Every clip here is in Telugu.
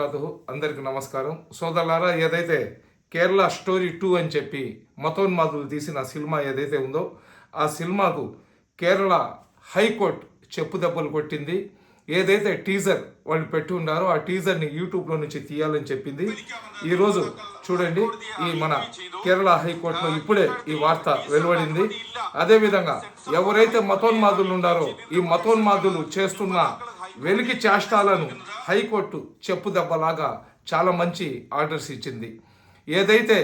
అందరికి నమస్కారం సోదరులారా. ఏదైతే కేరళ స్టోరీ 2 అని చెప్పి మతోన్మాదులు తీసిన సినిమా ఏదైతే ఉందో ఆ సినిమాకు కేరళ హైకోర్టు చెప్పు దెబ్బలు కొట్టింది. ఏదైతే టీజర్ వాళ్ళు పెట్టి ఉన్నారో ఆ టీజర్ని యూట్యూబ్లో నుంచి తీయాలని చెప్పింది. ఈరోజు చూడండి, ఈ మన కేరళ హైకోర్టులో ఇప్పుడే ఈ వార్త వెలువడింది. అదేవిధంగా ఎవరైతే మతోన్మాదులు ఉన్నారో ఈ మతోన్మాదులు చేస్తున్న వెలికి చేష్టాలను హైకోర్టు చెప్పు దెబ్బలాగా చాలా మంచి ఆర్డర్స్ ఇచ్చింది. ఏదైతే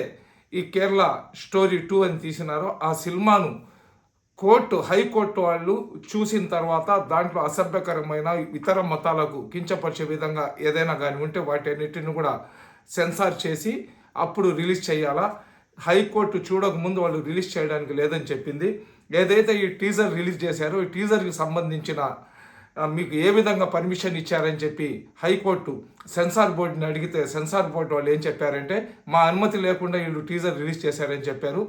ఈ కేరళ స్టోరీ 2 అని తీసినారో ఆ సినిమాను హైకోర్టు వాళ్ళు చూసిన తర్వాత దాంట్లో అసభ్యకరమైన ఇతర మతాలకు కించపరిచే విధంగా ఏదైనా కానీ ఉంటే వాటన్నిటిని కూడా సెన్సార్ చేసి అప్పుడు రిలీజ్ చేయాలా. హైకోర్టు చూడకముందు వాళ్ళు రిలీజ్ చేయడానికి లేదని చెప్పింది. ఏదైతే ఈ టీజర్ రిలీజ్ చేశారో ఈ టీజర్కి సంబంధించిన మీకు ఏ విధంగా పర్మిషన్ ఇచ్చారని చెప్పి హైకోర్టు సెన్సార్ బోర్డుని అడిగితే సెన్సార్ బోర్డు వాళ్ళు ఏం చెప్పారంటే మా అనుమతి లేకుండా వీళ్ళు టీజర్ రిలీజ్ చేశారని చెప్పారు.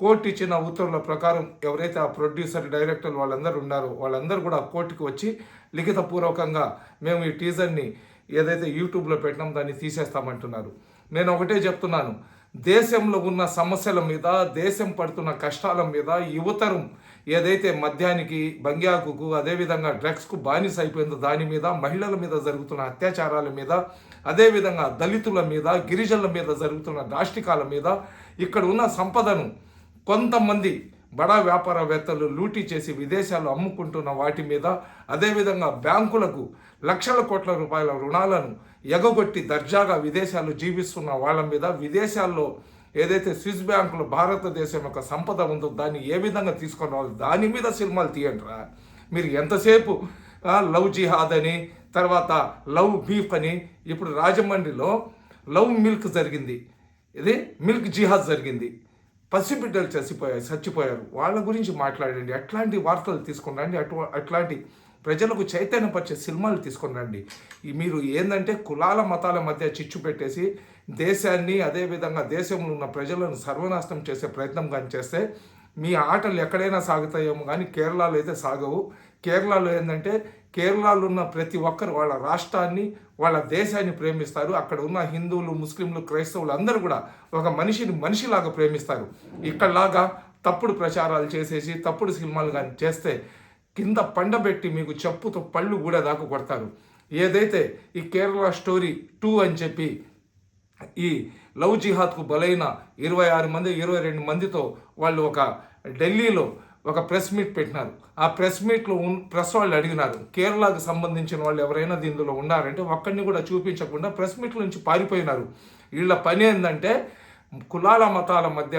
కోర్టు ఇచ్చిన ఉత్తర్వుల ప్రకారం ఎవరైతే ఆ ప్రొడ్యూసర్ డైరెక్టర్ వాళ్ళందరూ ఉన్నారో వాళ్ళందరూ కూడా కోర్టుకు వచ్చి లిఖితపూర్వకంగా మేము ఈ టీజర్ని ఏదైతే యూట్యూబ్లో పెట్టినాం దాన్ని తీసేస్తామంటున్నారు. నేను ఒకటే చెప్తున్నాను, దేశంలో ఉన్న సమస్యల మీద, దేశం పడుతున్న కష్టాల మీద యువతరం ఏదైతే మద్యానికి, బంగ్యాకు, అదేవిధంగా డ్రగ్స్కు బానిస అయిపోయిందో దాని మీద, మహిళల మీద జరుగుతున్న అత్యాచారాల మీద, అదేవిధంగా దళితుల మీద, గిరిజనుల మీద జరుగుతున్న దాష్టికాల మీద, ఇక్కడ ఉన్న సంపదను కొంతమంది బడా వ్యాపారవేత్తలు లూటీ చేసి విదేశాల్లో అమ్ముకుంటున్న వాటి మీద, అదేవిధంగా బ్యాంకులకు లక్షల కోట్ల రూపాయల రుణాలను ఎగగొట్టి దర్జాగా విదేశాల్లో జీవిస్తున్న వాళ్ళ మీద, విదేశాల్లో ఏదైతే స్విస్ బ్యాంకులో భారతదేశం యొక్క సంపద ఉందో దాన్ని ఏ విధంగా తీసుకొని రావాలి దాని మీద సినిమాలు తీయండిరా. మీరు ఎంతసేపు లవ్ జిహాద్ అని, తర్వాత లవ్ బీఫ్ అని, ఇప్పుడు రాజమండ్రిలో లవ్ మిల్క్ జరిగింది, ఇది మిల్క్ జిహాద్ జరిగింది, పసిబిడ్డలు చచ్చిపోయారు. వాళ్ళ గురించి మాట్లాడండి, అట్లాంటి వార్తలు తీసుకుని రండి, అట్లాంటి ప్రజలకు చైతన్యపరిచే సినిమాలు తీసుకుని రండి. మీరు ఏంటంటే కులాల మతాల మధ్య చిచ్చు పెట్టేసి దేశాన్ని, అదేవిధంగా దేశంలో ఉన్న ప్రజలను సర్వనాశనం చేసే ప్రయత్నం కానీ చేస్తే మీ ఆటలు ఎక్కడైనా సాగుతాయేమో కానీ కేరళలో అయితే సాగవు. కేరళలో ఏంటంటే కేరళలో ఉన్న ప్రతి ఒక్కరు వాళ్ళ రాష్ట్రాన్ని, వాళ్ళ దేశాన్ని ప్రేమిస్తారు. అక్కడ ఉన్న హిందువులు, ముస్లింలు, క్రైస్తవులు అందరూ కూడా ఒక మనిషిని మనిషిలాగా ప్రేమిస్తారు. ఇక్కడలాగా తప్పుడు ప్రచారాలు చేసేసి తప్పుడు సినిమాలు కానీ చేస్తే కింద పండబెట్టి మీకు చెప్పుతో పళ్ళు కూడా దాకా కొడతారు. ఏదైతే ఈ కేరళ స్టోరీ 2 అని చెప్పి ఈ లవ్ జిహాద్కు బలైన 26 మంది 22 మందితో వాళ్ళు ఒక ఢిల్లీలో ఒక ప్రెస్ మీట్ పెట్టినారు. ఆ ప్రెస్ మీట్లో ప్రెస్ వాళ్ళు అడిగినారు కేరళకు సంబంధించిన వాళ్ళు ఎవరైనా దీనిలో ఉన్నారంటే ఒక్కడిని కూడా చూపించకుండా ప్రెస్ మీట్ల నుంచి పారిపోయినారు. వీళ్ళ పని ఏంటంటే కులాల మతాల మధ్య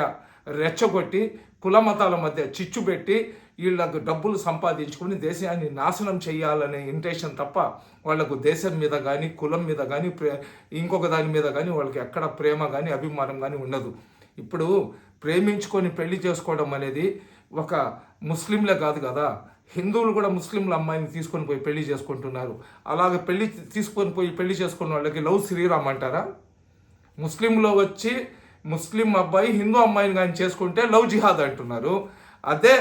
రెచ్చగొట్టి, కుల మతాల మధ్య చిచ్చు పెట్టి వీళ్ళకు డబ్బులు సంపాదించుకొని దేశాన్ని నాశనం చేయాలనే ఇంటెన్షన్ తప్ప వాళ్ళకు దేశం మీద కానీ, కులం మీద కానీ, ఇంకొక దాని మీద కానీ వాళ్ళకి ఎక్కడ ప్రేమ కానీ, అభిమానం కానీ ఉండదు. ఇప్పుడు ప్రేమించుకొని పెళ్లి చేసుకోవడం అనేది ఒక ముస్లింలే కాదు కదా, హిందువులు కూడా ముస్లింల అమ్మాయిని తీసుకొని పోయి పెళ్లి చేసుకుంటున్నారు. అలాగే తీసుకొని పోయి పెళ్లి చేసుకున్న వాళ్ళకి లవ్ శ్రీరామ్ అంటారా? ముస్లింలో వచ్చి ముస్లిం అబ్బాయి హిందూ అమ్మాయిని కానీ చేసుకుంటే లవ్ జిహాద్ అంటున్నారు. అదే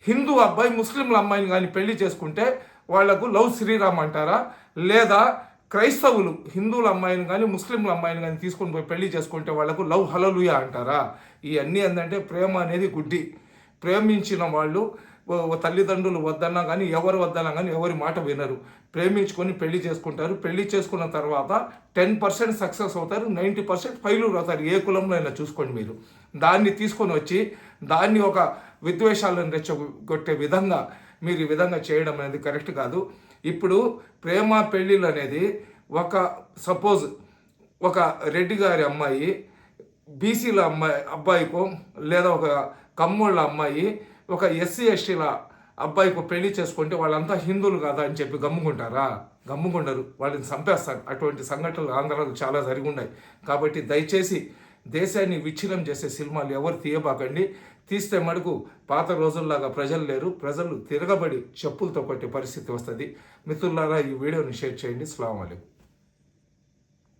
హిందూ అబ్బాయి ముస్లింల అమ్మాయిని కానీ పెళ్లి చేసుకుంటే వాళ్లకు లవ్ శ్రీరామ్ అంటారా? లేదా క్రైస్తవులు హిందువుల అమ్మాయిని కానీ ముస్లింల అమ్మాయిని కానీ తీసుకొని పోయి పెళ్లి చేసుకుంటే వాళ్లకు లవ్ హల్లెలూయా అంటారా? ఇవన్నీ ఏంటంటే ప్రేమ అనేది గుడ్డి. ప్రేమించిన వాళ్ళు తల్లిదండ్రులు వద్దన్నా కానీ, ఎవరు వద్దన్నా కానీ ఎవరి మాట వినరు. ప్రేమించుకొని పెళ్లి చేసుకుంటారు. పెళ్లి చేసుకున్న తర్వాత 10% సక్సెస్ అవుతారు, 90% ఫెయిల్యూర్ అవుతారు. ఏ కులంలో అయినా చూసుకోండి. మీరు దాన్ని తీసుకొని వచ్చి దాన్ని ఒక విద్వేషాలను రెచ్చగొట్టే విధంగా మీరు ఈ విధంగా చేయడం అనేది కరెక్ట్ కాదు. ఇప్పుడు ప్రేమ పెళ్ళిళ్ళు అనేది సపోజ్ ఒక రెడ్డి గారి అమ్మాయి బీసీల అబ్బాయికో, లేదా ఒక కమ్మోళ్ళ అమ్మాయి ఒక ఎస్సీ ఎస్టీల అబ్బాయికి పెళ్లి చేసుకుంటే వాళ్ళంతా హిందువులు కాదా అని చెప్పి గమ్ముకుంటారా? గమ్ముకుంటారు, వాళ్ళని చంపేస్తారు. అటువంటి సంఘటనలు ఆంధ్రాలో చాలా జరిగి ఉన్నాయి. కాబట్టి దయచేసి దేశాన్ని విచ్ఛిన్నం చేసే సినిమాలు ఎవరు తీయబాకండి. తీస్తే మటుకు పాత రోజుల్లాగా ప్రజలు లేరు, ప్రజలు తిరగబడి చెప్పులతో కొట్టే పరిస్థితి వస్తుంది. మిత్రులారా, ఈ వీడియోని షేర్ చేయండి. అస్సలాము అలైకుం.